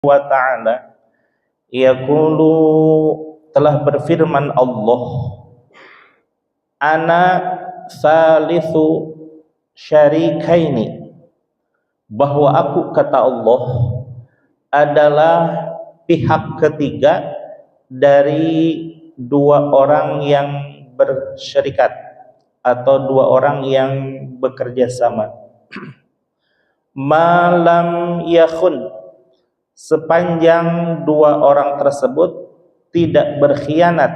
wa ta'ala yaqulu, telah berfirman Allah, ana salisu syarikaini, bahwa aku, kata Allah, adalah pihak ketiga dari dua orang yang bersyarikat atau dua orang yang bekerja sama. Malam yakhun, sepanjang dua orang tersebut tidak berkhianat.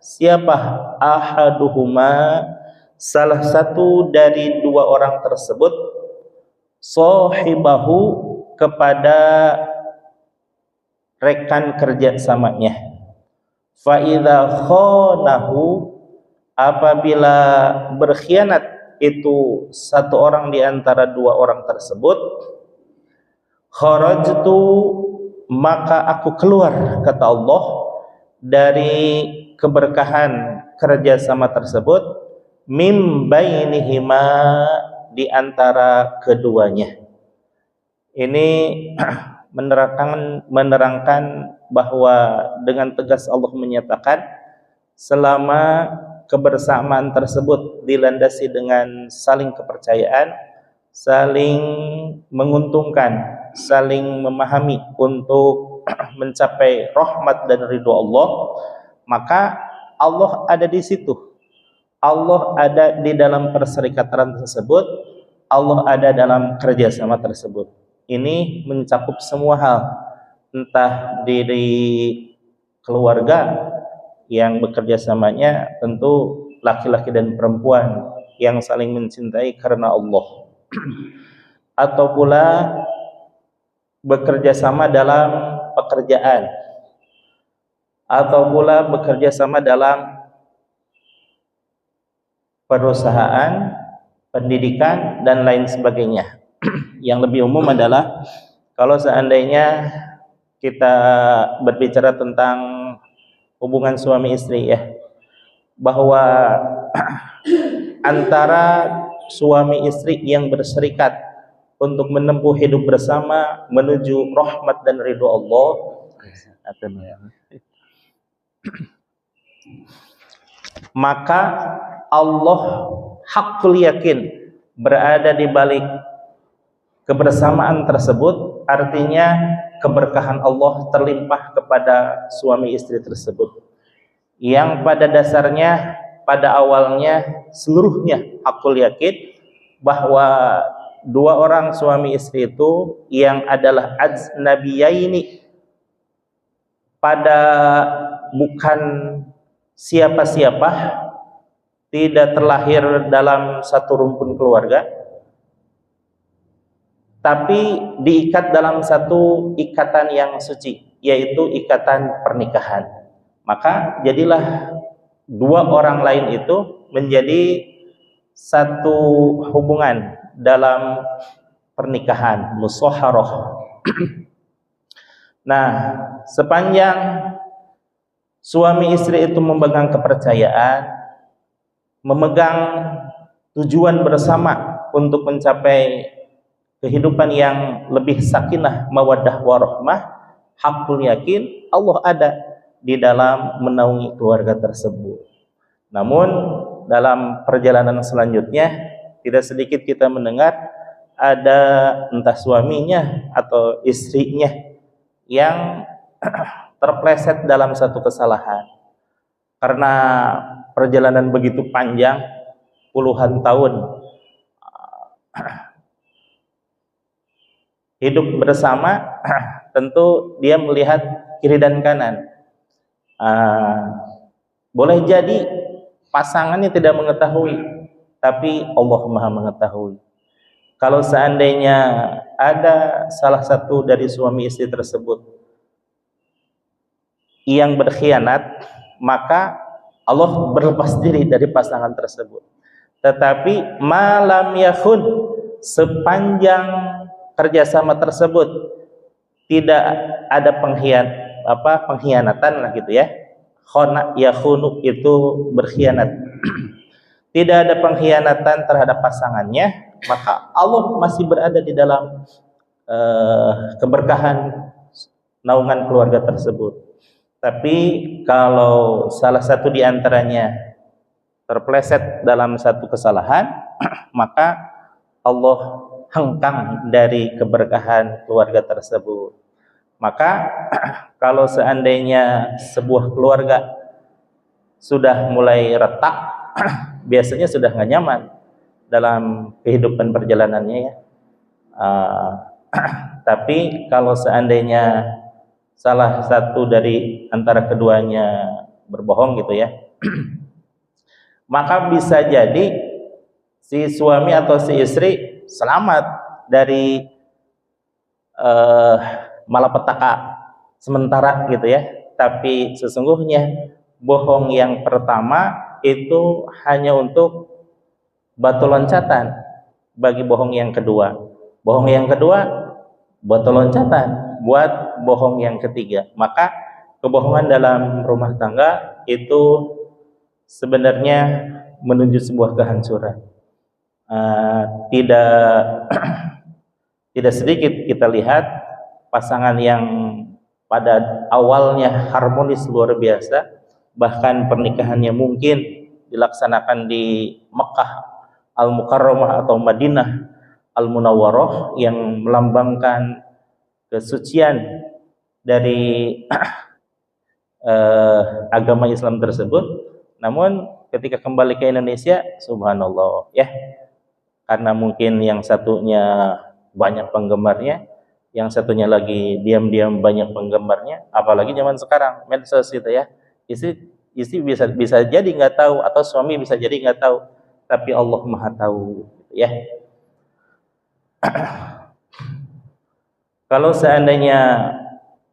Siapa? Ahaduhuma, salah satu dari dua orang tersebut, sahibahu, kepada rekan kerja samanya. Fa idza khanahu, apabila berkhianat itu satu orang di antara dua orang tersebut, kharajtu, maka aku keluar, kata Allah, dari keberkahan kerjasama tersebut, mim bainihima, di antara keduanya. Ini menerangkan bahwa dengan tegas Allah menyatakan selama kebersamaan tersebut dilandasi dengan saling kepercayaan, saling menguntungkan, saling memahami untuk mencapai rahmat dan ridho Allah, maka Allah ada di situ. Allah ada di dalam perserikatan tersebut, Allah ada dalam kerjasama tersebut. Ini mencakup semua hal, entah diri keluarga yang bekerja samanya tentu laki-laki dan perempuan yang saling mencintai karena Allah, atau pula bekerja sama dalam pekerjaan, atau pula bekerja sama dalam perusahaan, pendidikan, dan lain sebagainya. Yang lebih umum adalah kalau seandainya kita berbicara tentang hubungan suami istri, ya, bahwa antara suami istri yang berserikat untuk menempuh hidup bersama menuju rahmat dan ridho Allah, maka Allah hakul yakin berada di balik kebersamaan tersebut. Artinya keberkahan Allah terlimpah kepada suami istri tersebut, yang pada dasarnya, pada awalnya, seluruhnya hakul yakin bahwa dua orang suami istri itu yang adalah ajnabiyaini, pada bukan siapa-siapa, tidak terlahir dalam satu rumpun keluarga, tapi diikat dalam satu ikatan yang suci, yaitu ikatan pernikahan. Maka jadilah dua orang lain itu menjadi satu hubungan dalam pernikahan, musyawarah. Nah, sepanjang suami istri itu memegang kepercayaan, memegang tujuan bersama untuk mencapai kehidupan yang lebih sakinah, mawaddah, warahmah, hakul yakin Allah ada di dalam menaungi keluarga tersebut. Namun dalam perjalanan selanjutnya tidak sedikit kita mendengar ada entah suaminya atau istrinya yang terpleset dalam satu kesalahan. Karena perjalanan begitu panjang, puluhan tahun hidup bersama, tentu dia melihat kiri dan kanan. Boleh jadi pasangannya tidak mengetahui, tapi Allah Maha mengetahui. Kalau seandainya ada salah satu dari suami istri tersebut yang berkhianat, maka Allah berlepas diri dari pasangan tersebut. Tetapi malam yakhun, sepanjang kerjasama tersebut tidak ada pengkhianatan lah gitu ya. Khona yakhunu itu berkhianat. Tidak ada pengkhianatan terhadap pasangannya, maka Allah masih berada di dalam keberkahan naungan keluarga tersebut. Tapi kalau salah satu di antaranya terpleset dalam satu kesalahan, maka Allah hengkang dari keberkahan keluarga tersebut. Maka kalau seandainya sebuah keluarga sudah mulai retak, biasanya sudah nggak nyaman dalam kehidupan perjalanannya ya. Tapi kalau seandainya salah satu dari antara keduanya berbohong gitu ya, maka bisa jadi si suami atau si istri selamat dari malapetaka sementara gitu ya. Tapi sesungguhnya bohong yang pertama itu hanya untuk batu loncatan bagi bohong yang kedua. Bohong yang kedua batu loncatan buat bohong yang ketiga. Maka kebohongan dalam rumah tangga itu sebenarnya menuju sebuah kehancuran. Tidak sedikit kita lihat pasangan yang pada awalnya harmonis luar biasa, bahkan pernikahannya mungkin dilaksanakan di Mekah Al-Mukarramah atau Madinah Al-Munawwarah yang melambangkan kesucian dari agama Islam tersebut. Namun ketika kembali ke Indonesia, subhanallah ya, karena mungkin yang satunya banyak penggemarnya, yang satunya lagi diam-diam banyak penggemarnya, apalagi zaman sekarang medsos gitu ya. Istri bisa jadi nggak tahu, atau suami bisa jadi nggak tahu, tapi Allah Maha tahu gitu ya. Kalau seandainya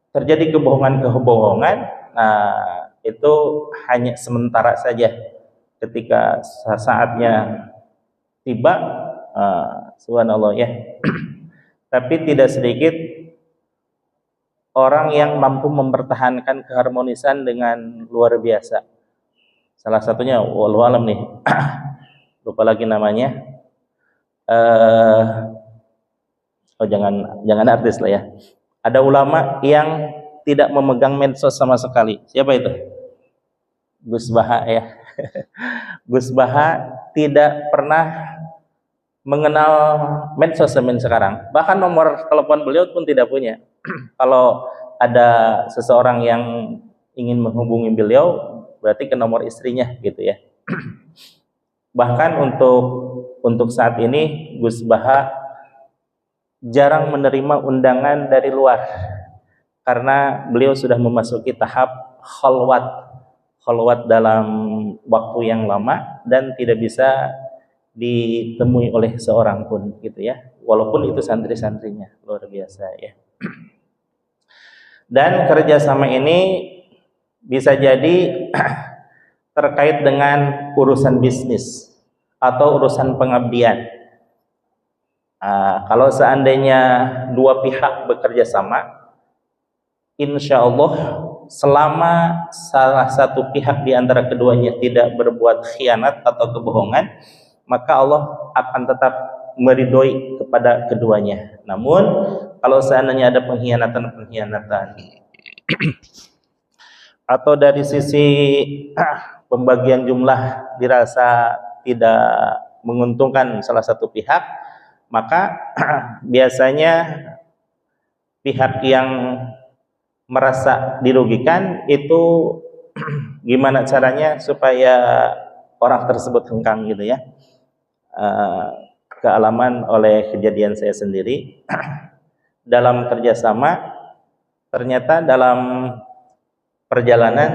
terjadi kebohongan, nah itu hanya sementara saja. Ketika saatnya tiba, subhanallah ya. Tapi tidak sedikit orang yang mampu mempertahankan keharmonisan dengan luar biasa. Salah satunya, wallahu alam nih, lupa lagi namanya. Jangan artis lah ya. Ada ulama yang tidak memegang medsos sama sekali. Siapa itu? Gus Baha ya. Gus Baha tidak pernah mengenal medsos sampai sekarang. Bahkan nomor telepon beliau pun tidak punya. Kalau ada seseorang yang ingin menghubungi beliau, berarti ke nomor istrinya gitu ya. Bahkan untuk saat ini Gus Baha jarang menerima undangan dari luar karena beliau sudah memasuki tahap khalwat dalam waktu yang lama dan tidak bisa ditemui oleh seorang pun gitu ya, walaupun itu santri-santrinya, luar biasa ya. Dan kerjasama ini bisa jadi terkait dengan urusan bisnis atau urusan pengabdian. Kalau seandainya dua pihak bekerja sama, insya Allah selama salah satu pihak di antara keduanya tidak berbuat khianat atau kebohongan, maka Allah akan tetap meridhoi kepada keduanya. Namun kalau seandainya ada pengkhianatan atau dari sisi pembagian jumlah dirasa tidak menguntungkan salah satu pihak, maka biasanya pihak yang merasa dirugikan itu gimana caranya supaya orang tersebut hengkang gitu ya. Kealaman oleh kejadian saya sendiri dalam kerjasama, ternyata dalam perjalanan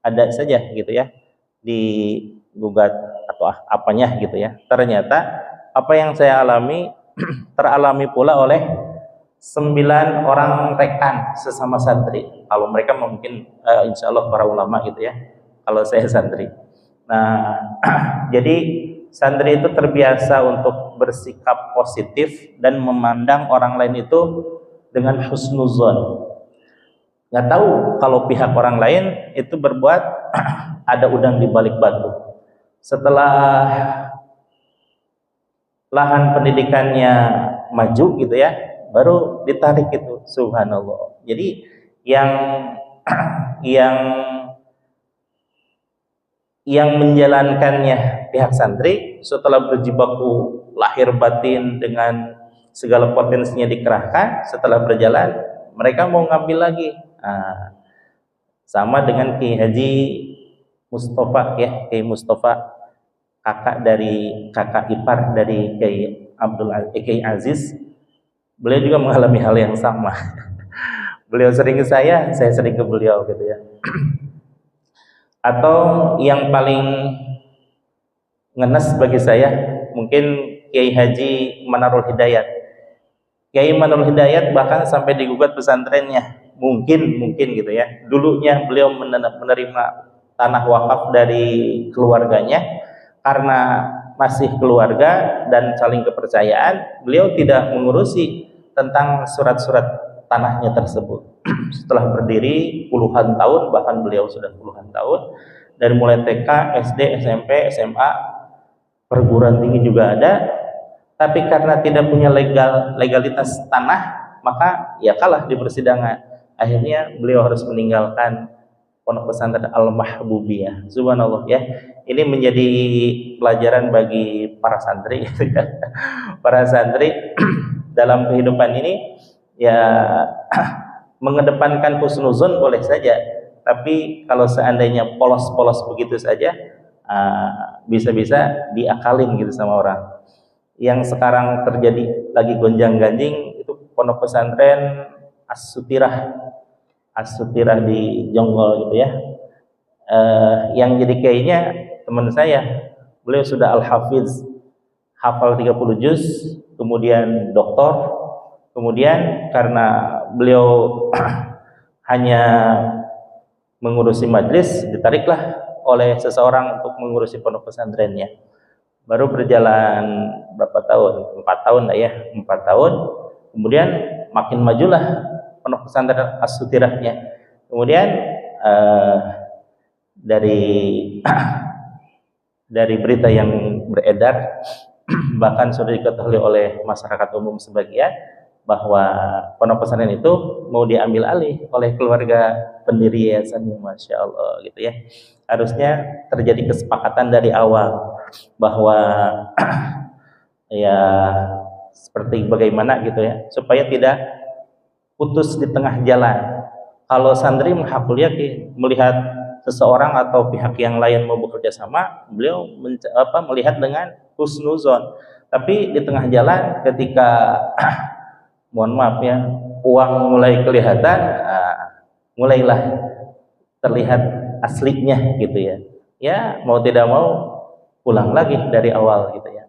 ada saja gitu ya digugat atau apanya gitu ya. Ternyata apa yang saya alami teralami pula oleh 9 orang rekan sesama santri. Kalau mereka mungkin insya Allah para ulama gitu ya, kalau saya santri. Nah jadi santri itu terbiasa untuk bersikap positif dan memandang orang lain itu dengan husnuzon. Nggak tahu kalau pihak orang lain itu berbuat ada udang di balik batu. Setelah lahan pendidikannya maju gitu ya, baru ditarik itu itu. Subhanallah. Jadi yang yang menjalankannya pihak santri setelah berjibaku lahir batin dengan segala potensinya dikerahkan, setelah berjalan mereka mau ngambil lagi. Sama dengan Kiai Haji Mustafa ya, Kiai Mustafa, kakak ipar dari Kiai Aziz. Beliau juga mengalami hal yang sama. Beliau sering ke saya sering ke beliau gitu ya. Atau yang paling ngenes bagi saya mungkin Kiai Haji Manarul Hidayat. Kiai Manarul Hidayat bahkan sampai digugat pesantrennya. Mungkin gitu ya. Dulunya beliau menerima tanah wakaf dari keluarganya, karena masih keluarga dan saling kepercayaan, beliau tidak mengurusi tentang surat-surat tanahnya tersebut. Setelah berdiri puluhan tahun, bahkan beliau sudah puluhan tahun, dari mulai TK, SD, SMP, SMA, perguruan tinggi juga ada, tapi karena tidak punya legalitas tanah, maka ya kalah di persidangan. Akhirnya beliau harus meninggalkan pondok pesantren Al-Mahbubiyah. Subhanallah ya. Ini menjadi pelajaran bagi para santri gitu ya. Para santri dalam kehidupan ini ya mengedepankan husnuzon boleh saja, tapi kalau seandainya polos-polos begitu saja, bisa-bisa diakalin gitu sama orang. Yang sekarang terjadi lagi gonjang-ganjing itu pondok pesantren As-Sutirah di Jonggol gitu ya. Yang jadi kayaknya teman saya, beliau sudah al-hafiz, hafal 30 juz, kemudian doktor, kemudian karena beliau hanya mengurusi majlis, ditariklah oleh seseorang untuk mengurusi pondok pesantrennya. Baru berjalan berapa tahun? 4 tahun lah ya, 4 tahun. Kemudian makin majulah pondok pesantren As-Sutirahnya. Kemudian dari berita yang beredar, bahkan sudah diketahui oleh masyarakat umum sebagian, bahwa pondok pesantren itu mau diambil alih oleh keluarga pendiri yayasannya. Masya Allah gitu ya. Harusnya terjadi kesepakatan dari awal bahwa ya seperti bagaimana gitu ya, supaya tidak putus di tengah jalan. Kalau santri menghafal yakin melihat seseorang atau pihak yang lain mau bekerja sama, beliau melihat dengan husnuzon. Tapi di tengah jalan ketika mohon maaf ya, uang mulai kelihatan, mulailah terlihat aslinya gitu ya. Ya mau tidak mau pulang lagi dari awal gitu ya.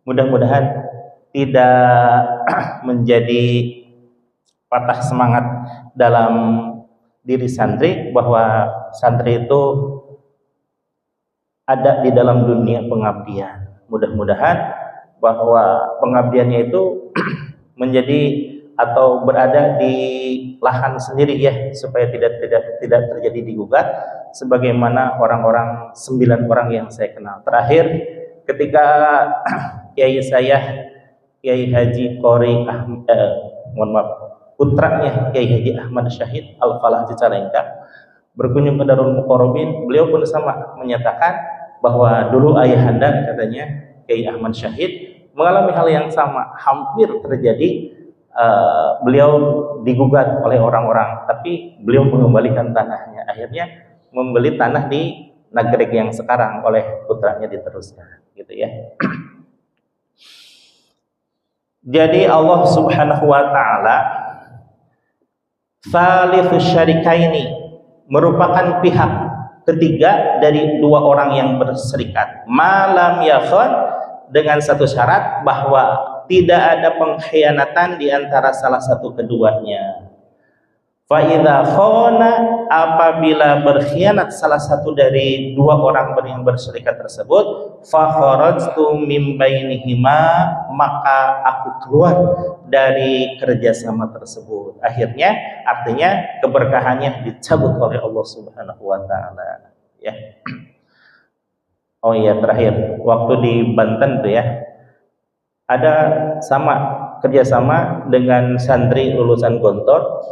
Mudah-mudahan tidak menjadi patah semangat dalam diri santri, bahwa santri itu ada di dalam dunia pengabdian. Mudah-mudahan bahwa pengabdiannya itu menjadi atau berada di lahan sendiri ya, supaya tidak terjadi digugat sebagaimana orang-orang 9 orang yang saya kenal. Terakhir ketika Kiai saya, Kiai Haji Qori putranya Kiai Haji Ahmad Syahid Al-Falah Cicalengka berkunjung ke Darul Muqarrabin, beliau pun sama menyatakan bahwa dulu ayahanda, katanya Kiai Ahmad Syahid, mengalami hal yang sama, hampir terjadi. Beliau digugat oleh orang-orang, tapi beliau mengembalikan tanahnya. Akhirnya membeli tanah di Nagreg yang sekarang oleh putranya diteruskan, gitu ya. Jadi Allah Subhanahu wa taala Tsalithus syarikaini, merupakan pihak ketiga dari 2 orang yang berserikat. Malam yakhun, dengan satu syarat bahwa tidak ada pengkhianatan di antara salah satu keduanya. Fa idza khana, apabila berkhianat salah satu dari 2 orang yang berserikat tersebut, fa kharajtu min bainihima, maka aku keluar dari kerjasama tersebut. Akhirnya artinya keberkahannya dicabut oleh Allah Subhanahu wa taala ya. Oh iya, terakhir waktu di Banten tuh ya, ada sama kerjasama dengan santri lulusan Gontor,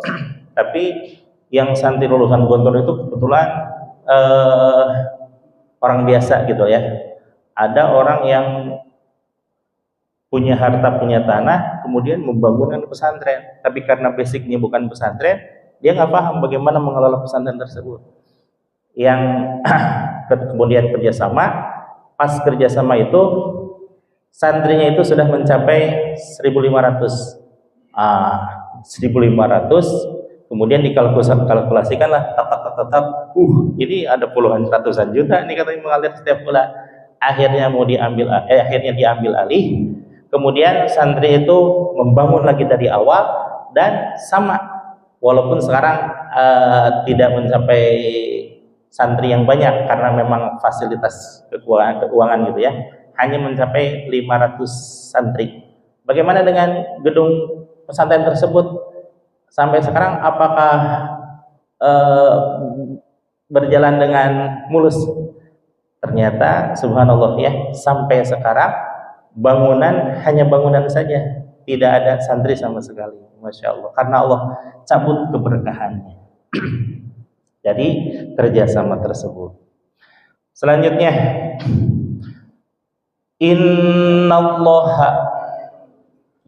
tapi yang santri lulusan Gontor itu kebetulan orang biasa gitu ya. Ada orang yang punya harta, punya tanah, kemudian membangunkan pesantren. Tapi karena basicnya bukan pesantren, dia nggak paham bagaimana mengelola pesantren tersebut. Yang kemudian kerjasama, pas kerjasama itu santrinya itu sudah mencapai 1.500. 1.500, kemudian dikalkulasikanlah tetap ini ada puluhan ratusan juta ini katanya mengalir setiap bulan. Akhirnya diambil alih. Kemudian santri itu membangun lagi dari awal dan sama, walaupun sekarang tidak mencapai santri yang banyak karena memang fasilitas keuangan gitu ya, hanya mencapai 500 santri. Bagaimana dengan gedung pesantren tersebut sampai sekarang? Apakah berjalan dengan mulus? Ternyata subhanallah ya, sampai sekarang bangunan hanya bangunan saja, tidak ada santri sama sekali. Masya Allah, karena Allah cabut keberkahannya. Jadi kerjasama tersebut. Selanjutnya, innallaha,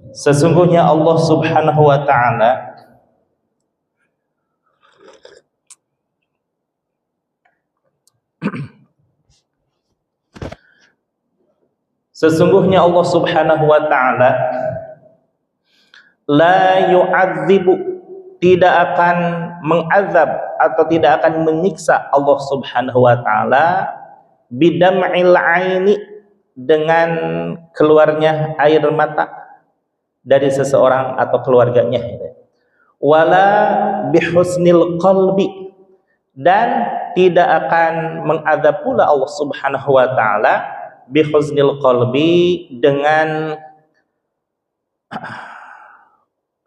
sesungguhnya Allah subhanahu wa ta'ala sesungguhnya Allah subhanahu wa ta'ala la yu'adzibu, tidak akan mengazab atau tidak akan menyiksa Allah subhanahu wa ta'ala bidam'il aini, dengan keluarnya air mata dari seseorang atau keluarganya, wala bihusnil qalbi, dan tidak akan mengazab pula Allah subhanahu wa ta'ala bihusnil qalbi, dengan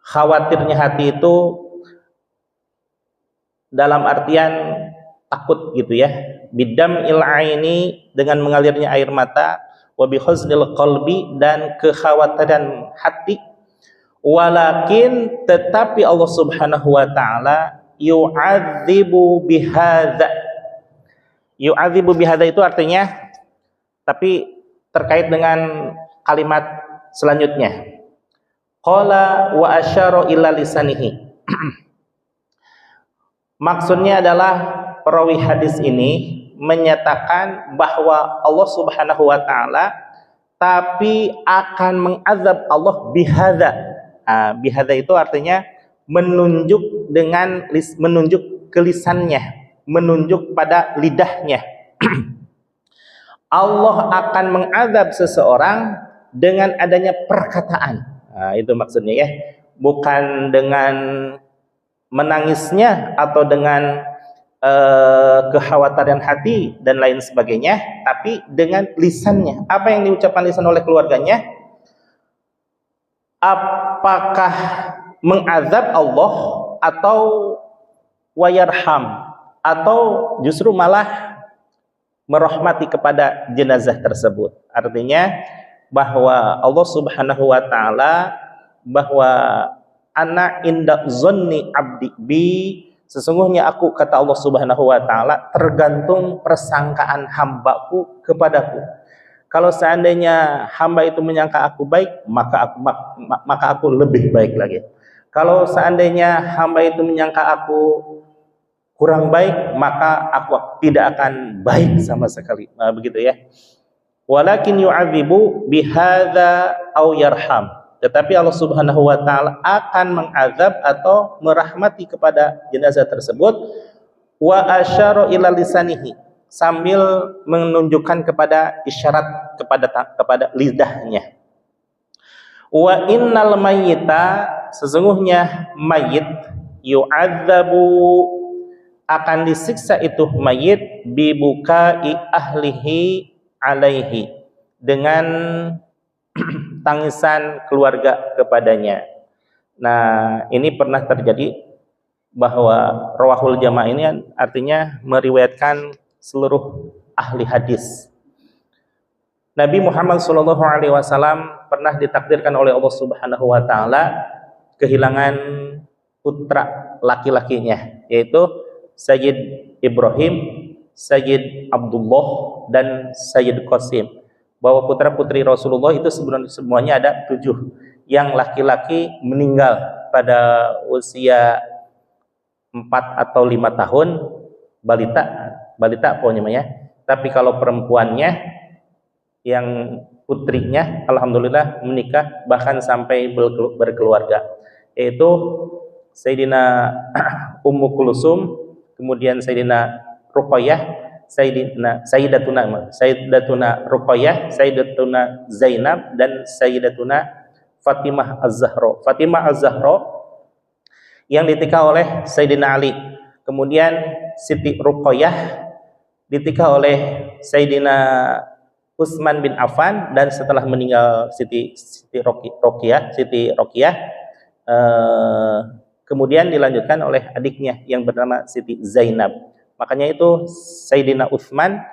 khawatirnya hati itu, dalam artian takut gitu ya, bidam'il aini, dengan mengalirnya air mata, wa bihusnil qalbi, dan kekhawatiran hati, walakin, tetapi Allah subhanahu wa ta'ala yu'adzibu bihadza. Yu'adzibu bihadza itu artinya, tapi terkait dengan kalimat selanjutnya, qala wa asyara ila lisanihi. Maksudnya adalah perawi hadis ini menyatakan bahwa Allah subhanahu wa ta'ala tapi akan mengazab Allah bihadza. Bihadza itu artinya menunjuk dengan menunjuk ke lisannya, menunjuk pada lidahnya. Allah akan mengazab seseorang dengan adanya perkataan. Itu maksudnya ya, bukan dengan menangisnya atau dengan kekhawatiran hati dan lain sebagainya, tapi dengan lisannya. Apa yang diucapkan lisan oleh keluarganya? Apakah mengazab Allah atau wayarham, atau justru malah merahmati kepada jenazah tersebut? Artinya bahwa Allah subhanahu wa ta'ala, bahwa ana inda zonni abdi bi, sesungguhnya aku, kata Allah subhanahu wa ta'ala, tergantung persangkaan hambaku kepadaku. Kalau seandainya hamba itu menyangka aku baik, maka aku lebih baik lagi. Kalau seandainya hamba itu menyangka aku kurang baik, maka aku tidak akan baik sama sekali. Begitu ya. Walakin yu'adzibu bihadza aw yarham. Tetapi Allah subhanahu wa ta'ala akan mengazab atau merahmati kepada jenazah tersebut. Wa asyara ila lisanihi, sambil menunjukkan kepada isyarat kepada lidahnya. Wa innal mayyita, sesungguhnya mayit, yu'adzabu, akan disiksa itu mayit, bibukai ahlihi alaihi, dengan tangisan keluarga kepadanya. Nah, ini pernah terjadi bahwa rawahul jamaah ini artinya meriwayatkan seluruh ahli hadis. Nabi Muhammad SAW pernah ditakdirkan oleh Allah Subhanahu wa taala kehilangan putra laki-lakinya, yaitu Sayyid Ibrahim, Sayyid Abdullah, dan Sayyid Qasim. Bahwa putra-putri Rasulullah itu semuanya ada 7. Yang laki-laki meninggal pada usia 4 atau 5 tahun, balita pokoknya. Tapi kalau perempuannya, yang putrinya alhamdulillah menikah bahkan sampai berkeluarga, yaitu Sayyidina Ummu Kulsum, kemudian Sayyidina Ruqayyah, Sayyidatuna Ruqayyah, Sayyidatuna Zainab, dan Sayyidatuna Fatimah Az-Zahra. Fatimah Az-Zahra yang ditikah oleh Sayyidina Ali. Kemudian Siti Ruqayyah ditikah oleh Sayyidina Utsman bin Affan, dan setelah meninggal Siti Roqiyah, kemudian dilanjutkan oleh adiknya yang bernama Siti Zainab. Makanya itu Sayyidina Utsman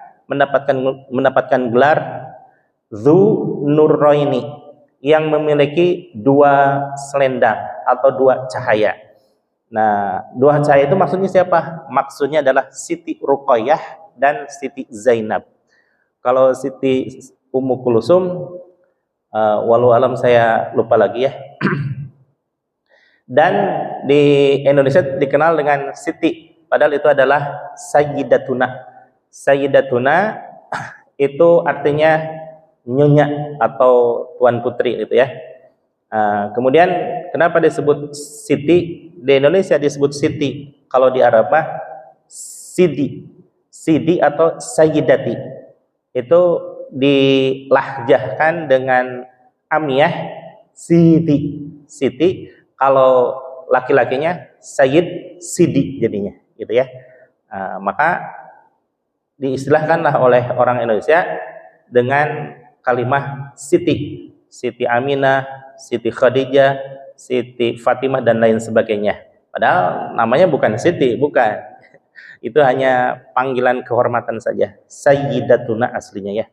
mendapatkan gelar Dzu Nurraini, yang memiliki 2 selendang atau 2 cahaya. Nah, 2 cahaya itu maksudnya siapa? Maksudnya adalah Siti Ruqayyah dan Siti Zainab. Kalau Siti Ummu Kulsum, walau alam saya lupa lagi ya. Dan di Indonesia dikenal dengan Siti, padahal itu adalah Sayyidatuna. Sayyidatuna itu artinya nyonya atau tuan putri gitu ya. Kemudian kenapa disebut Siti? Di Indonesia disebut Siti, kalau di Arab Sidi atau Sayyidati. Itu dilahjahkan dengan amiyah Siti. Kalau laki-lakinya Sayyid Sidi jadinya gitu ya. Maka diistilahkanlah oleh orang Indonesia dengan kalimah Siti Aminah, Siti Khadijah, Siti Fatimah, dan lain sebagainya. Padahal namanya bukan Siti, bukan. Itu hanya panggilan kehormatan saja. Sayyidatuna aslinya ya.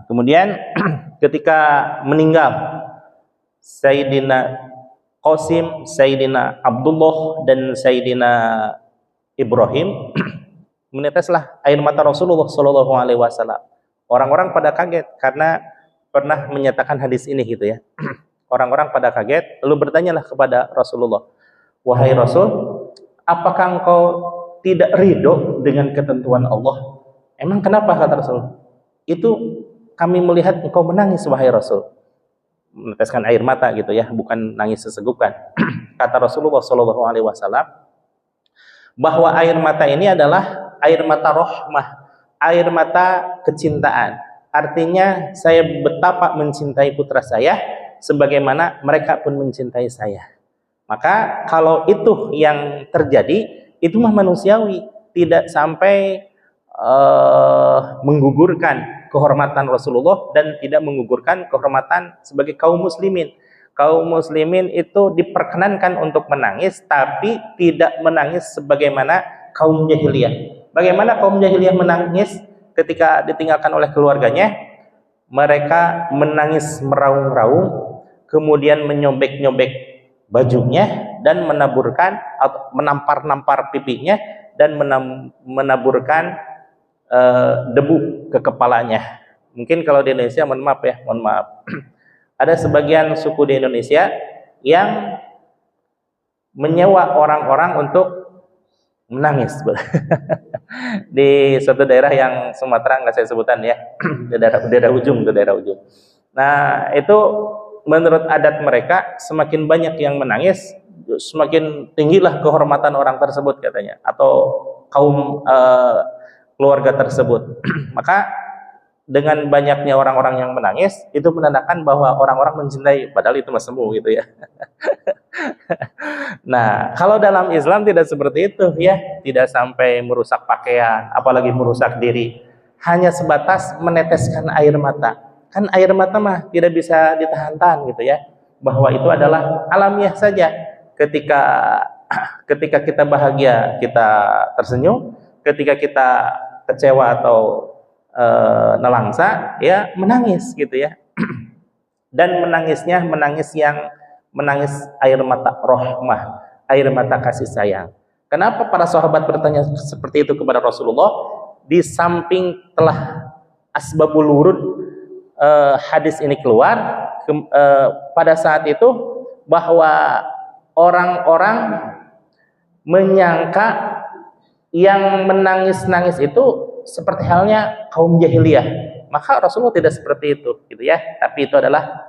Kemudian ketika meninggal Sayyidina Qasim, Sayyidina Abdullah, dan Sayyidina Ibrahim, meneteslah air mata Rasulullah SAW. Orang-orang pada kaget karena pernah menyatakan hadis ini gitu ya. Orang-orang pada kaget, lalu bertanyalah kepada Rasulullah, "Wahai Rasul, apakah engkau tidak ridho dengan ketentuan Allah?" "Emang kenapa?" kata Rasul. "Itu kami melihat engkau menangis wahai Rasul." Meneteskan air mata gitu ya, bukan nangis sesegukan. Kata Rasulullah SAW bahwa air mata ini adalah air mata rahmah, air mata kecintaan. Artinya saya betapa mencintai putra saya sebagaimana mereka pun mencintai saya. Maka kalau itu yang terjadi, itu mah manusiawi, tidak sampai menggugurkan kehormatan Rasulullah dan tidak menggugurkan kehormatan sebagai kaum muslimin. Kaum muslimin itu diperkenankan untuk menangis, tapi tidak menangis sebagaimana kaum jahiliyah. Bagaimana kaum jahiliyah menangis ketika ditinggalkan oleh keluarganya? Mereka menangis meraung-raung, kemudian menyobek-nyobek bajunya dan menaburkan atau menampar-nampar pipinya dan menaburkan debu ke kepalanya. Mungkin kalau di Indonesia, mohon maaf. Ada sebagian suku di Indonesia yang menyewa orang-orang untuk menangis di suatu daerah yang Sumatera, nggak saya sebutan ya, daerah ujung. Nah, itu menurut adat mereka, semakin banyak yang menangis, semakin tinggilah kehormatan orang tersebut katanya, atau kaum keluarga tersebut. Maka dengan banyaknya orang-orang yang menangis, itu menandakan bahwa orang-orang mencintai, padahal itu mah semu gitu ya. Nah, kalau dalam Islam tidak seperti itu ya, tidak sampai merusak pakaian, apalagi merusak diri. Hanya sebatas meneteskan air mata. Kan air mata mah tidak bisa ditahan-tahan gitu ya. Bahwa itu adalah alamiah saja. Ketika kita bahagia, kita tersenyum. Ketika kita kecewa atau nelangsa, ya menangis gitu ya. Dan menangisnya menangis air mata rahmah, air mata kasih sayang. Kenapa para sahabat bertanya seperti itu kepada Rasulullah? Di samping telah asbabul wurud hadis ini keluar pada saat itu, bahwa orang-orang menyangka yang menangis-nangis itu seperti halnya kaum jahiliyah. Maka Rasulullah tidak seperti itu gitu ya. Tapi itu adalah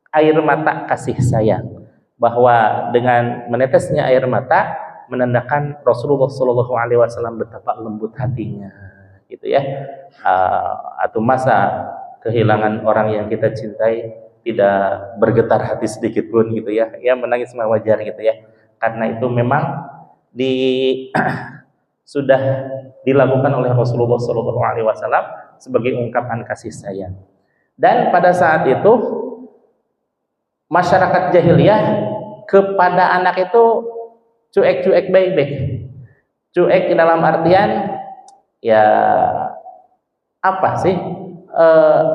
air mata kasih sayang, bahwa dengan menetesnya air mata menandakan Rasulullah Shallallahu Alaihi Wasallam betapa lembut hatinya gitu ya. Atau masa kehilangan orang yang kita cintai tidak bergetar hati sedikit pun gitu ya. Ya menangis mah wajar gitu ya. Karena itu memang sudah dilakukan oleh Rasulullah Shallallahu Alaihi Wasallam sebagai ungkapan kasih sayang. Dan pada saat itu masyarakat jahiliyah kepada anak itu cuek-cuek baik-baik. Cuek dalam artian ya apa sih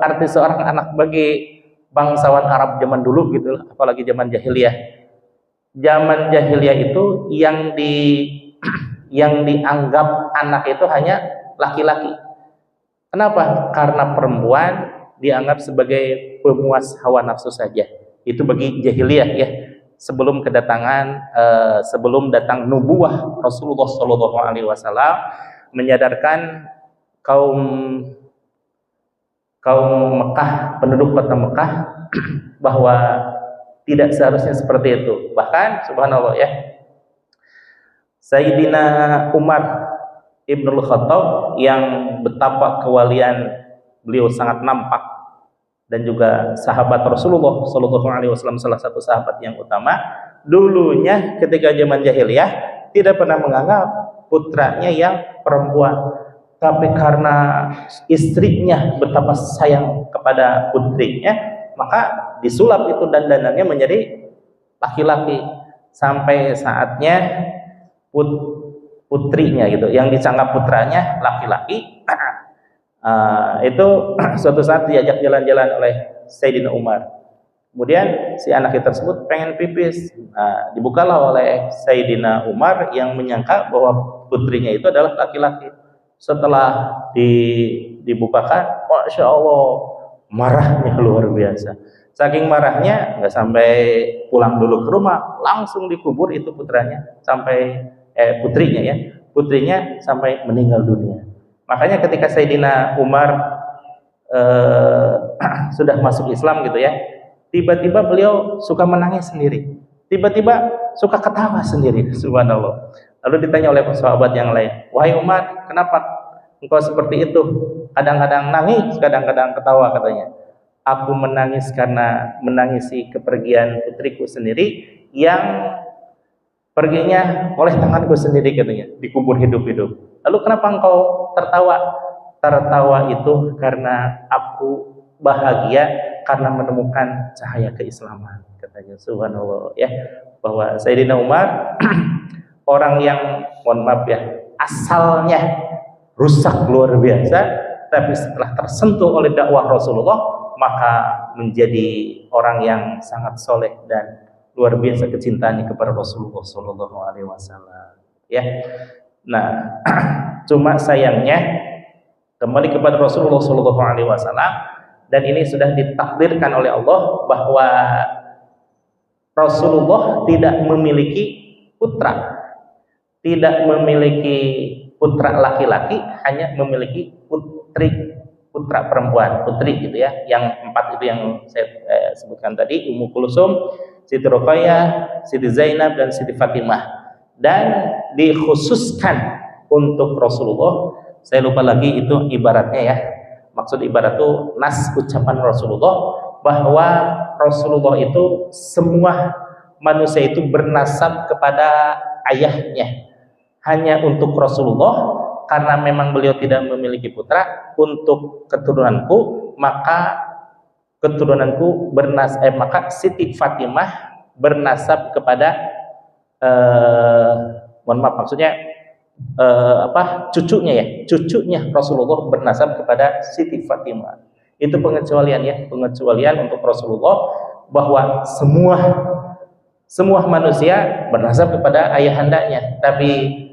arti seorang anak bagi bangsawan Arab zaman dulu gitu, apalagi zaman jahiliyah. Zaman jahiliyah itu yang dianggap anak itu hanya laki-laki. Kenapa? Karena perempuan dianggap sebagai pemuas hawa nafsu saja. Itu bagi jahiliyah ya. Sebelum datang nubuah Rasulullah Shallallahu Alaihi Wasallam, menyadarkan kaum Mekah, penduduk kota Mekah, bahwa tidak seharusnya seperti itu. Bahkan subhanallah ya, Sayyidina Umar Ibnul Khattab yang betapa kewalian beliau sangat nampak, dan juga sahabat Rasulullah Shallallahu Alaihi Wasallam, salah satu sahabat yang utama, dulunya ketika zaman jahiliyah tidak pernah menganggap putranya yang perempuan, tapi karena istrinya betapa sayang kepada putrinya, maka disulap itu dandanannya menjadi laki-laki, sampai saatnya putrinya gitu, yang disanggap putranya laki-laki, itu suatu saat diajak jalan-jalan oleh Sayyidina Umar. Kemudian si anak tersebut pengen pipis, dibukalah oleh Sayyidina Umar yang menyangka bahwa putrinya itu adalah laki-laki. Setelah dibukakan, Masya Allah, marahnya luar biasa. Saking marahnya nggak sampai pulang dulu ke rumah, langsung dikubur itu putrinya sampai meninggal dunia. Makanya ketika Sayyidina Umar sudah masuk Islam gitu ya, tiba-tiba beliau suka menangis sendiri, tiba-tiba suka ketawa sendiri, subhanallah. Lalu ditanya oleh sahabat yang lain, wahai Umar, kenapa engkau seperti itu? Kadang-kadang nangis, kadang-kadang ketawa, katanya. Aku menangis karena menangisi kepergian putriku sendiri yang perginya oleh tanganku sendiri, katanya, dikubur hidup-hidup. Lalu kenapa engkau tertawa? Tertawa itu karena aku bahagia karena menemukan cahaya keislaman, katanya. Subhanallah ya, bahwa Sayyidina Umar orang yang, mohon maaf ya, asalnya rusak luar biasa, tapi setelah tersentuh oleh dakwah Rasulullah maka menjadi orang yang sangat soleh dan luar biasa kecintaannya kepada Rasulullah Shallallahu Alaihi Wasallam. Ya, nah, cuma sayangnya kembali kepada Rasulullah Shallallahu Alaihi Wasallam, dan ini sudah ditakdirkan oleh Allah bahwa Rasulullah tidak memiliki putra, tidak memiliki putra laki-laki, hanya memiliki putra perempuan, putri gitu ya. Yang 4 itu yang saya sebutkan tadi, Ummu Kulsum, Siti Ruqayyah, Siti Zainab, dan Siti Fatimah. Dan dikhususkan untuk Rasulullah, saya lupa lagi itu ibaratnya ya, maksud ibarat itu nas ucapan Rasulullah, bahwa Rasulullah itu semua manusia itu bernasab kepada ayahnya. Hanya untuk Rasulullah, karena memang beliau tidak memiliki putra, untuk keturunanku, maka keturunanku maka Siti Fatimah bernasab kepada mohon maaf, maksudnya cucunya Rasulullah bernasab kepada Siti Fatimah. Itu pengecualian ya, pengecualian untuk Rasulullah, bahwa semua manusia bernasab kepada ayahandanya, tapi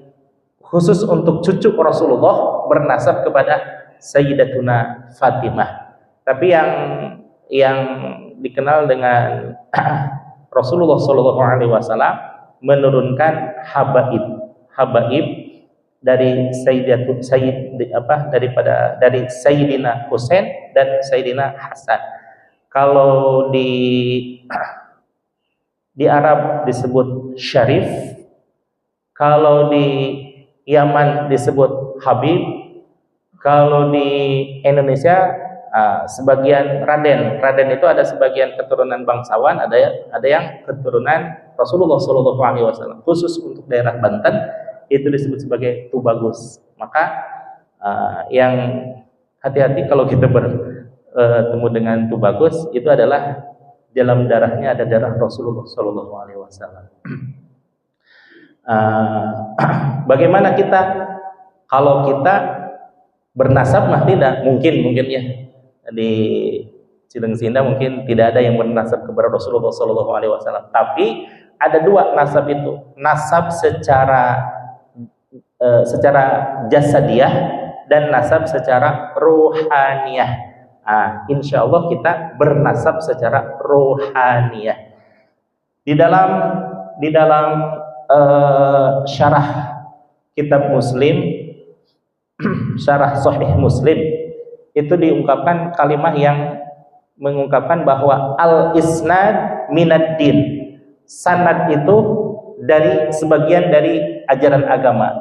khusus untuk cucu Rasulullah bernasab kepada Sayyidatuna Fatimah. Tapi yang dikenal dengan Rasulullah Shallallahu Alaihi Wasallam menurunkan habaib dari dari Sayyidina Husain dan Sayyidina Hasan. Kalau di Arab disebut Syarif, kalau di Yaman disebut Habib, kalau di Indonesia sebagian Raden. Raden itu ada sebagian keturunan bangsawan, ada yang keturunan Rasulullah Shallallahu Alaihi Wasallam. Khusus untuk daerah Banten itu disebut sebagai Tubagus. Maka yang hati-hati kalau kita bertemu dengan Tubagus, itu adalah dalam darahnya ada darah Rasulullah Shallallahu Alaihi Wasallam. Bagaimana kita kalau kita bernasab mah tidak mungkin ya di Cileng Sinda mungkin tidak ada yang bernasab kepada Rasulullah Shallallahu Alaihi Wasallam. Tapi ada dua nasab itu, nasab secara jasadiah dan nasab secara ruhaniyah. Insya Allah kita bernasab secara ruhaniyah. Di dalam syarah kitab Muslim, syarah Sahih Muslim, itu diungkapkan kalimat yang mengungkapkan bahwa al-isnad minad din. Sanad itu sebagian dari ajaran agama.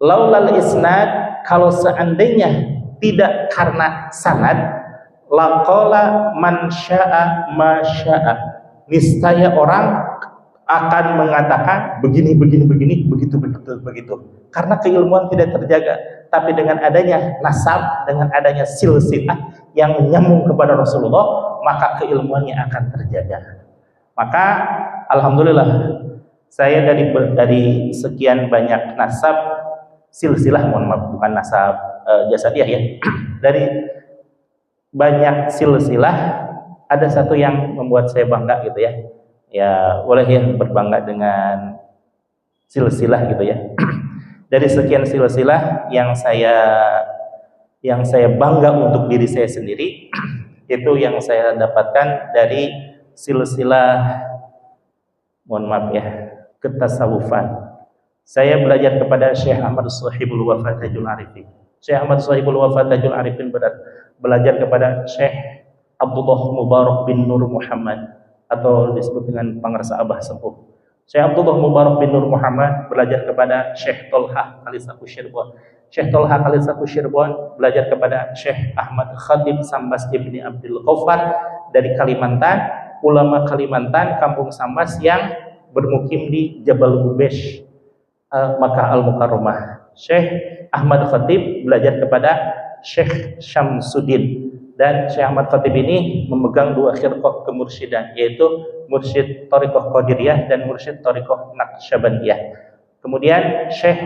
Laulal isnad, kalau seandainya tidak karena sanad, laqala man syaa ma syaa. Niscaya orang akan mengatakan begini, begitu. Karena keilmuan tidak terjaga. Tapi dengan adanya nasab, dengan adanya silsilah yang menyambung kepada Rasulullah, maka keilmuannya akan terjaga. Maka alhamdulillah, saya dari sekian banyak nasab silsilah, mohon maaf, bukan nasab jasadiah ya. Dari banyak silsilah, ada satu yang membuat saya bangga gitu ya. Ya boleh ya berbangga dengan silsilah gitu ya. Dari sekian silsilah yang saya bangga untuk diri saya sendiri, itu yang saya dapatkan dari silsilah, mohon maaf ya, ketasawufan. Saya belajar kepada Syekh Ahmad Shahibul Wafa Tajul Arifin. Syekh Ahmad Shahibul Wafa Tajul Arifin belajar kepada Syekh Abdullah Mubarak bin Nur Muhammad, atau disebut dengan Pangarsa Abah Sepuh. Syekh Abdullah Mubarak bin Nur Muhammad belajar kepada Syekh Tolha Kalisaku Syirbon. Syekh Tolha Kalisaku Syirbon belajar kepada Syekh Ahmad Khatib Sambas ibni Abdul Ghaffar dari Kalimantan, ulama Kalimantan, Kampung Sambas yang bermukim di Jabal Gubesh, Makkah Al-Mukarramah. Syekh Ahmad Khatib belajar kepada Syekh Syamsuddin. Dan Syekh Ahmad Khatib ini memegang dua khirqah kemursyidaan, yaitu mursyid Thariqah Qadiriyah dan mursyid Thariqah Naqsyabandiyah. Kemudian Syekh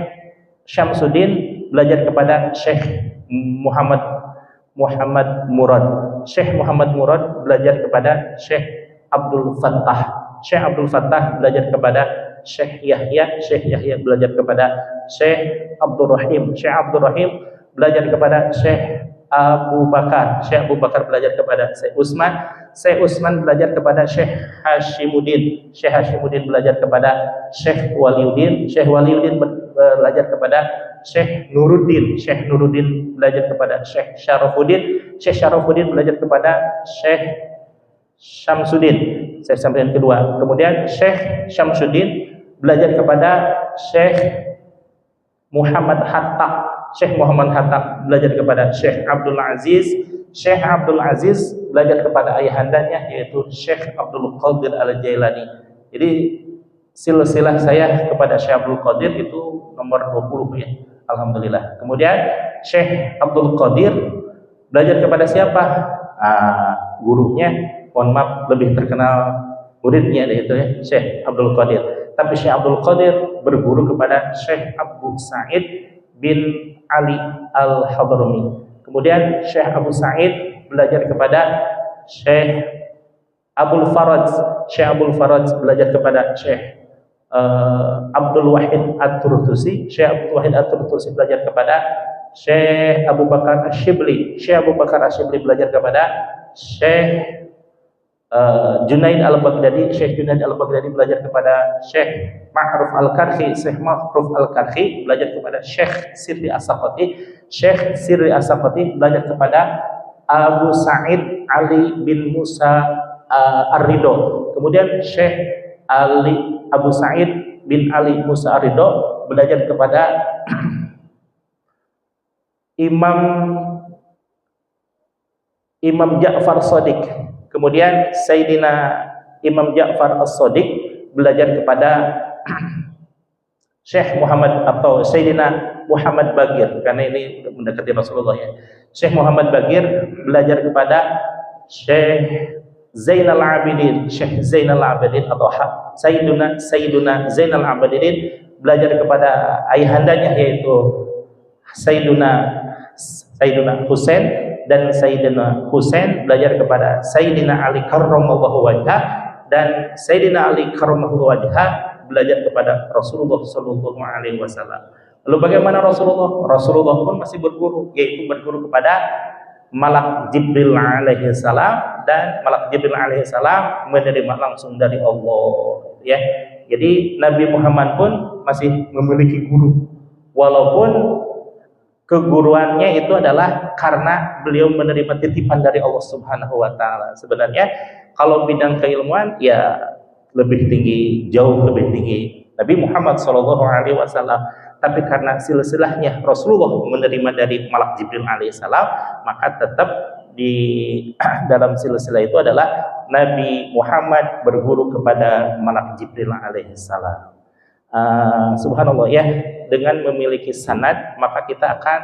Syamsuddin belajar kepada Syekh Muhammad Murad. Syekh Muhammad Murad belajar kepada Syekh Abdul Fattah. Syekh Abdul Fattah belajar kepada Syekh Yahya. Syekh Yahya belajar kepada Syekh Abdul Rahim. Syekh Abdul Rahim belajar kepada Syekh Abu Bakar. Syekh Abu Bakar belajar kepada Syekh Utsman. Syekh Utsman belajar kepada Syekh Hashimuddin. Syekh Hashimuddin belajar kepada Syekh Waliuddin. Syekh Waliuddin belajar kepada Syekh Nuruddin. Syekh Nuruddin belajar kepada Syekh Syarafuddin. Syekh Syarafuddin belajar kepada Syekh Syamsuddin. Syekh Syamsuddin kedua. Kemudian Syekh Syamsuddin belajar kepada Syekh Muhammad Hatta. Syekh Muhammad Hatta belajar kepada Syekh Abdul Aziz. Syekh Abdul Aziz belajar kepada ayahandanya, yaitu Syekh Abdul Qadir Al-Jailani. Jadi silsilah saya kepada Syekh Abdul Qadir itu nomor 20 ya. Alhamdulillah. Kemudian Syekh Abdul Qadir belajar kepada siapa? Gurunya, mohon maaf, lebih terkenal muridnya yaitu ya, Syekh Abdul Qadir. Tapi Syekh Abdul Qadir berguru kepada Syekh Abu Sa'id bin Ali Al-Hadrami. Kemudian Syekh Abu Sa'id belajar kepada Syekh Abdul Faraj. Syekh Abdul Faraj belajar kepada Syekh Abdul Wahid At-Turtusi. Syekh Abdul Wahid At-Turtusi belajar kepada Syekh Abu Bakar Asyibli. Syekh Abu Bakar Asyibli belajar kepada Syekh Junaid Al-Baghdadi. Syekh Junaid Al-Baghdadi belajar kepada Syekh Ma'ruf Al-Karhi. Syekh Ma'ruf Al-Karhi belajar kepada Syekh Sirri As-Saqati. Syekh Sirri As-Saqati belajar kepada Abu Sa'id Ali bin Musa Ar-Ridho. Kemudian Syekh Abu Sa'id bin Ali Musa Ar-Ridho belajar kepada Imam Ja'far Shadiq. Kemudian Sayyidina Imam Ja'far As-Shadiq belajar kepada Syekh Muhammad atau Sayyidina Muhammad Bagir, karena ini mendekati Rasulullah ya. Syekh Muhammad Bagir belajar kepada Syekh Zainal Abidin. Syekh Zainal Abidin atau Sayyiduna Zainal Abidin belajar kepada ayahandanya, yaitu Sayyiduna Husain, dan Sayyidina Husain belajar kepada Sayyidina Ali karramallahu wajhah, dan Sayyidina Ali karramallahu wajhah belajar kepada Rasulullah sallallahu alaihi wasallam. Lalu bagaimana Rasulullah? Rasulullah pun masih berguru, yaitu berguru kepada Malak Jibril alaihi salam, dan Malak Jibril alaihi salam menerima langsung dari Allah ya. Jadi Nabi Muhammad pun masih memiliki guru, walaupun keguruannya itu adalah karena beliau menerima titipan dari Allah Subhanahu wa taala. Sebenarnya kalau bidang keilmuan ya lebih tinggi, jauh lebih tinggi Nabi Muhammad sallallahu alaihi wasallam. Tapi karena silsilahnya Rasulullah menerima dari Malak Jibril alaihissalam, maka tetap di dalam silsilah itu adalah Nabi Muhammad berguru kepada Malak Jibril alaihissalam. Subhanallah ya, dengan memiliki sanad maka kita akan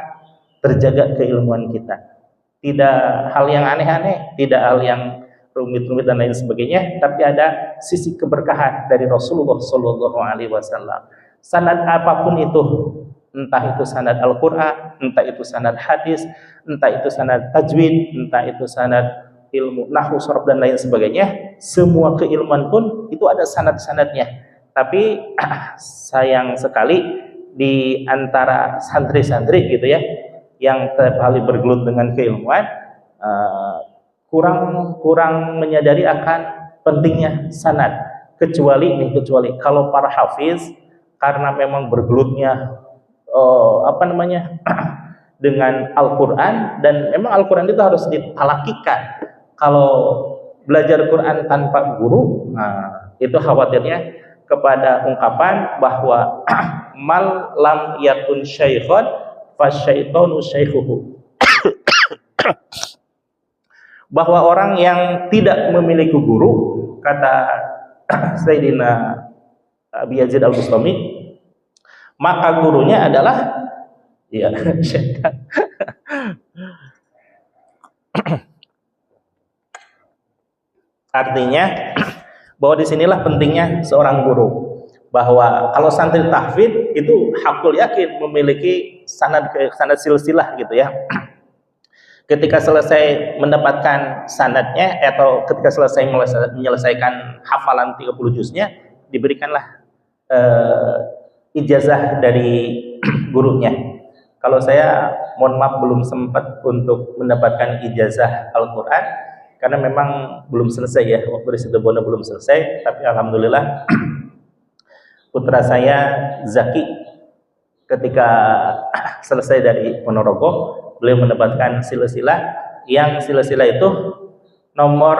terjaga keilmuan kita. Tidak hal yang aneh-aneh, tidak hal yang rumit-rumit dan lain sebagainya, tapi ada sisi keberkahan dari Rasulullah sallallahu alaihi wasallam. Sanad apapun itu, entah itu sanad Al-Quran, entah itu sanad hadis, entah itu sanad tajwid, entah itu sanad ilmu nahwu, sharaf dan lain sebagainya, semua keilmuan pun itu ada sanad-sanadnya. Tapi sayang sekali di antara santri-santri gitu ya, yang setiap kali bergelut dengan keilmuan, kurang menyadari akan pentingnya sanad. Kecuali kalau para hafiz, karena memang bergelutnya dengan Al-Quran, dan memang Al-Quran itu harus ditalakikan. Kalau belajar Quran tanpa guru, itu khawatirnya kepada ungkapan bahwa mal lam yakun syaikhon fasyaitonu syaikhuhu, bahwa orang yang tidak memiliki guru, kata Sayyidina Abi Yazid Al-Bustami, maka gurunya adalah ya syaitan. Artinya bahwa disinilah pentingnya seorang guru, bahwa kalau santri tahfidz itu hakul yakin memiliki sanad silsilah gitu ya. Ketika selesai mendapatkan sanadnya atau ketika selesai menyelesaikan hafalan 30 juznya, diberikanlah ijazah dari gurunya. Kalau saya mohon maaf belum sempat untuk mendapatkan ijazah Al-Quran karena memang belum selesai ya, waktu di Situbondo belum selesai. Tapi alhamdulillah putra saya Zaki ketika selesai dari Ponorogo, beliau mendapatkan silsilah, yang silsilah itu nomor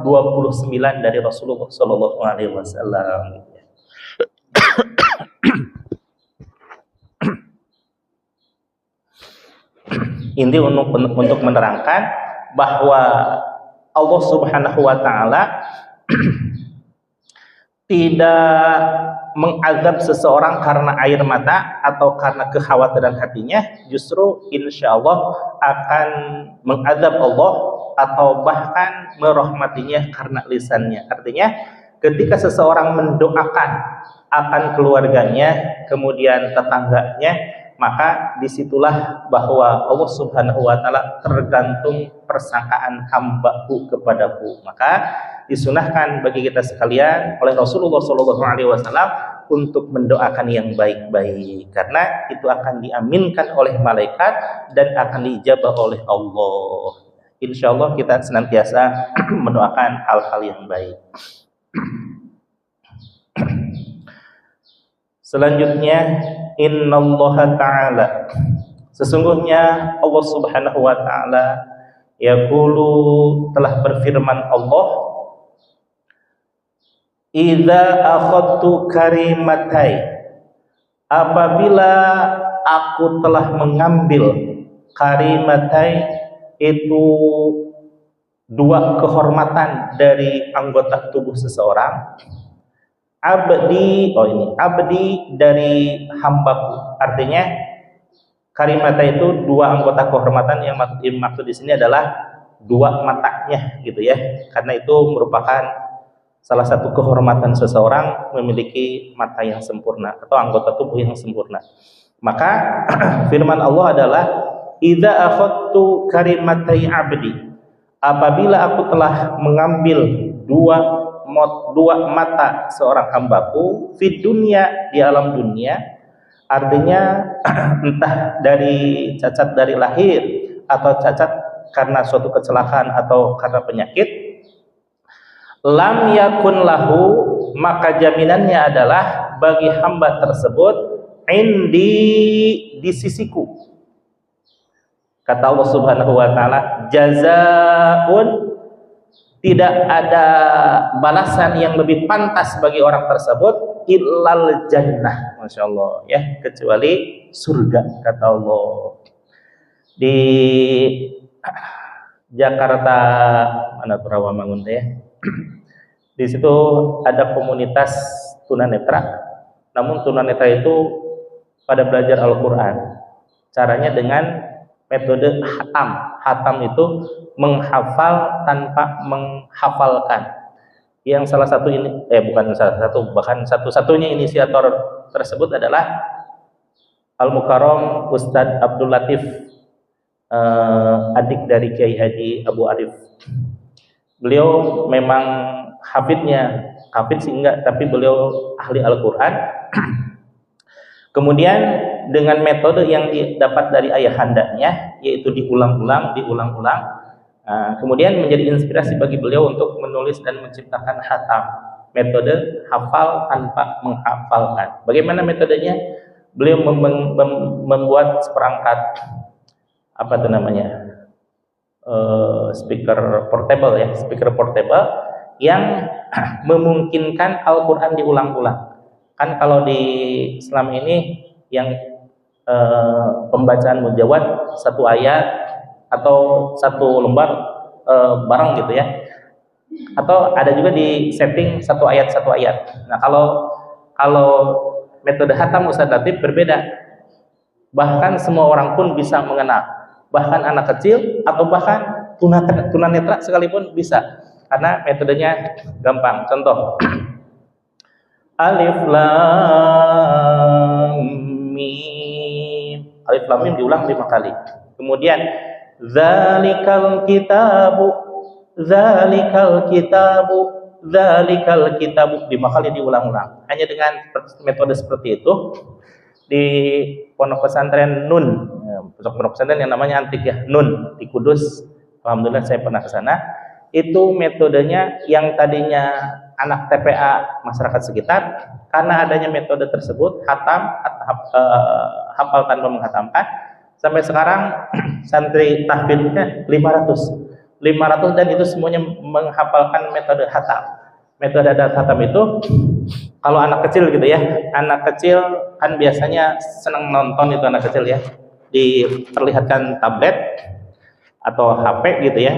29 dari Rasulullah Shallallahu Alaihi Wasallam. Ini untuk menerangkan bahwa Allah Subhanahu wa taala tidak mengazab seseorang karena air mata atau karena kekhawatiran hatinya, justru insya Allah akan mengazab Allah atau bahkan merahmatinya karena lisannya. Artinya ketika seseorang mendoakan akan keluarganya, kemudian tetangganya, maka disitulah bahwa Allah Subhanahu wa Ta'ala tergantung persangkaan hambaku kepadaku. Maka disunahkan bagi kita sekalian oleh Rasulullah SAW untuk mendoakan yang baik-baik, karena itu akan diaminkan oleh malaikat dan akan diijabah oleh Allah. Insya Allah kita senantiasa mendoakan hal-hal yang baik. Selanjutnya, innallaha ta'ala, sesungguhnya Allah Subhanahu wa Ta'ala yaqulu, telah berfirman Allah, idza akhadtu karimatai, apabila aku telah mengambil karimatai, itu dua kehormatan dari anggota tubuh seseorang, abdi, abdi dari hambaku. Artinya karimata itu dua anggota kehormatan, yang maksud di sini adalah dua matanya gitu ya, karena itu merupakan salah satu kehormatan seseorang memiliki mata yang sempurna atau anggota tubuh yang sempurna. Maka firman Allah adalah idza akhadtu karimatai abdi, apabila aku telah mengambil dua mata seorang hambaku, fid dunya, di alam dunia, artinya entah dari cacat dari lahir atau cacat karena suatu kecelakaan atau karena penyakit, lam yakun lahu, maka jaminannya adalah bagi hamba tersebut di sisiku. Kata Allah Subhanahu wa Ta'ala, jazaun, tidak ada balasan yang lebih pantas bagi orang tersebut illal jannah, Masya Allah ya, kecuali surga, kata Allah. Di Jakarta, mana tuh Rawamangun ya, di situ ada komunitas tunanetra. Namun tunanetra itu pada belajar Al-Quran, caranya dengan metode hatam. Hatam itu menghafal tanpa menghafalkan. Yang salah satu ini, bukan salah satu, bahkan satu-satunya inisiator tersebut adalah Al-Mukarram Ustadz Abdul Latif, adik dari Kiai Haji Abu Arif. Beliau memang hafidnya, hafid sih enggak, tapi beliau ahli Al-Quran. Kemudian dengan metode yang didapat dari ayahandanya, yaitu diulang-ulang, kemudian menjadi inspirasi bagi beliau untuk menulis dan menciptakan hatam, metode hafal tanpa menghafalkan. Bagaimana metodenya? Beliau membuat seperangkat speaker portable ya, speaker portable yang memungkinkan Al-Quran diulang-ulang. Kan kalau di Islam ini yang pembacaan mujawad satu ayat atau satu lembar bareng gitu ya, atau ada juga di setting satu ayat. Nah kalau metode hatam Ustadz Latif berbeda, bahkan semua orang pun bisa mengenal, bahkan anak kecil atau bahkan tunanetra sekalipun bisa, karena metodenya gampang. Contoh, Alif Lam Mim. Alif Lam Mim diulang 5 kali. Kemudian Zalikal kitabu 5 kali diulang-ulang. Hanya dengan metode seperti itu di pondok pesantren Nun, pondok pesantren yang namanya antik ya, Nun di Kudus. Alhamdulillah saya pernah ke sana. Itu metodenya yang tadinya anak TPA masyarakat sekitar, karena adanya metode tersebut hatam, hafal tanpa menghatamkan, sampai sekarang santri tahfidnya 500 dan itu semuanya menghafalkan metode hatam. Metode hatam itu kalau anak kecil gitu ya, anak kecil kan biasanya senang nonton, itu anak kecil ya, diperlihatkan tablet atau HP gitu ya.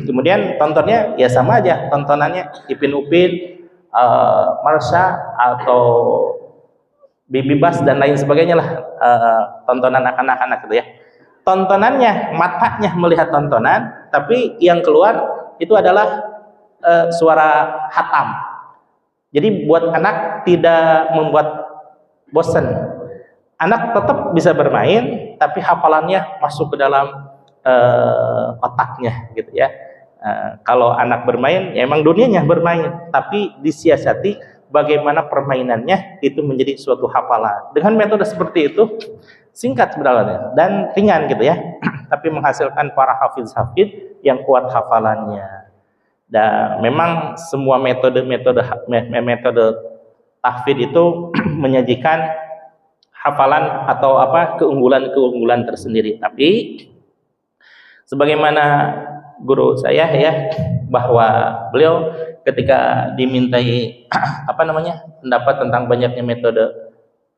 Kemudian tontonnya ya sama aja, tontonannya Ipin Upin, Marsha atau Bibi Bas dan lain sebagainya lah, tontonan anak-anak gitu ya. Tontonannya, matanya melihat tontonan, tapi yang keluar itu adalah suara hatam. Jadi buat anak tidak membuat bosan. Anak tetap bisa bermain, tapi hafalannya masuk ke dalam otaknya gitu ya. Kalau anak bermain, ya emang dunianya bermain, tapi disiasati bagaimana permainannya itu menjadi suatu hafalan. Dengan metode seperti itu, singkat sebenarnya dan ringan gitu ya, tapi menghasilkan para hafiz-hafiz yang kuat hafalannya. Dan memang semua metode tahfidz itu menyajikan hafalan atau keunggulan tersendiri. Tapi sebagaimana guru saya ya, bahwa beliau ketika dimintai pendapat tentang banyaknya metode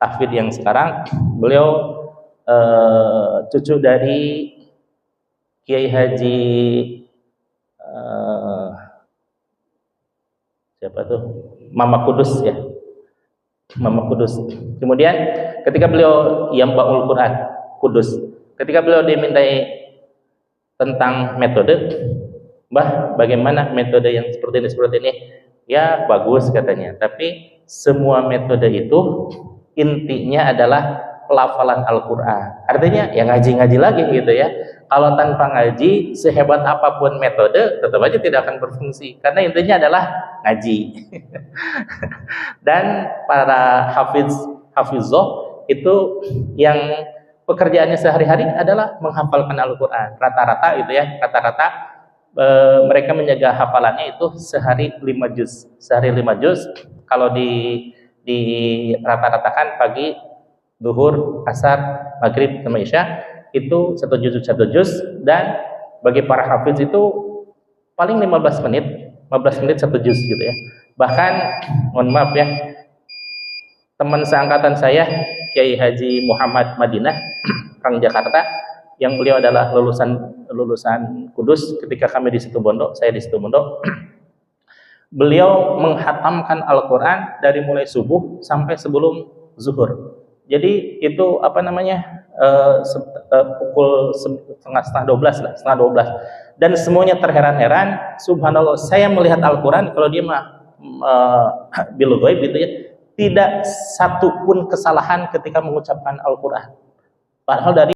tahfidz yang sekarang, beliau cucu dari Kiai Haji siapa tuh, Mama Kudus ya, Mama Kudus. Kemudian ketika beliau Yambaul Quran Kudus, ketika beliau dimintai tentang metode, Mbah, bagaimana metode yang seperti ini? Ya bagus katanya, tapi semua metode itu intinya adalah pelafalan Al-Quran. Artinya ya ngaji-ngaji lagi gitu ya. Kalau tanpa ngaji, sehebat apapun metode, tetap aja tidak akan berfungsi, karena intinya adalah ngaji. Dan para hafizoh itu yang pekerjaannya sehari-hari adalah menghafalkan Al-Quran. Rata-rata itu ya, mereka menjaga hafalannya itu sehari 5 juz. Sehari 5 juz, kalau di rata-ratakan pagi, duhur, asar, maghrib, sama isya, itu 1 juz. Dan bagi para hafiz itu paling 15 menit 1 juz gitu ya. Bahkan, mohon maaf ya, teman seangkatan saya Kiai Haji Muhammad Madinah orang Jakarta, yang beliau adalah lulusan Kudus ketika kami di Situbondo, saya di Situbondo. Beliau menghatamkan Al-Quran dari mulai subuh sampai sebelum zuhur. Jadi itu pukul setengah 12 lah. Dan semuanya terheran-heran, subhanallah, saya melihat Al-Quran, kalau dia mah bil ghaib gitu ya, tidak satu pun kesalahan ketika mengucapkan Al-Quran. Padahal dari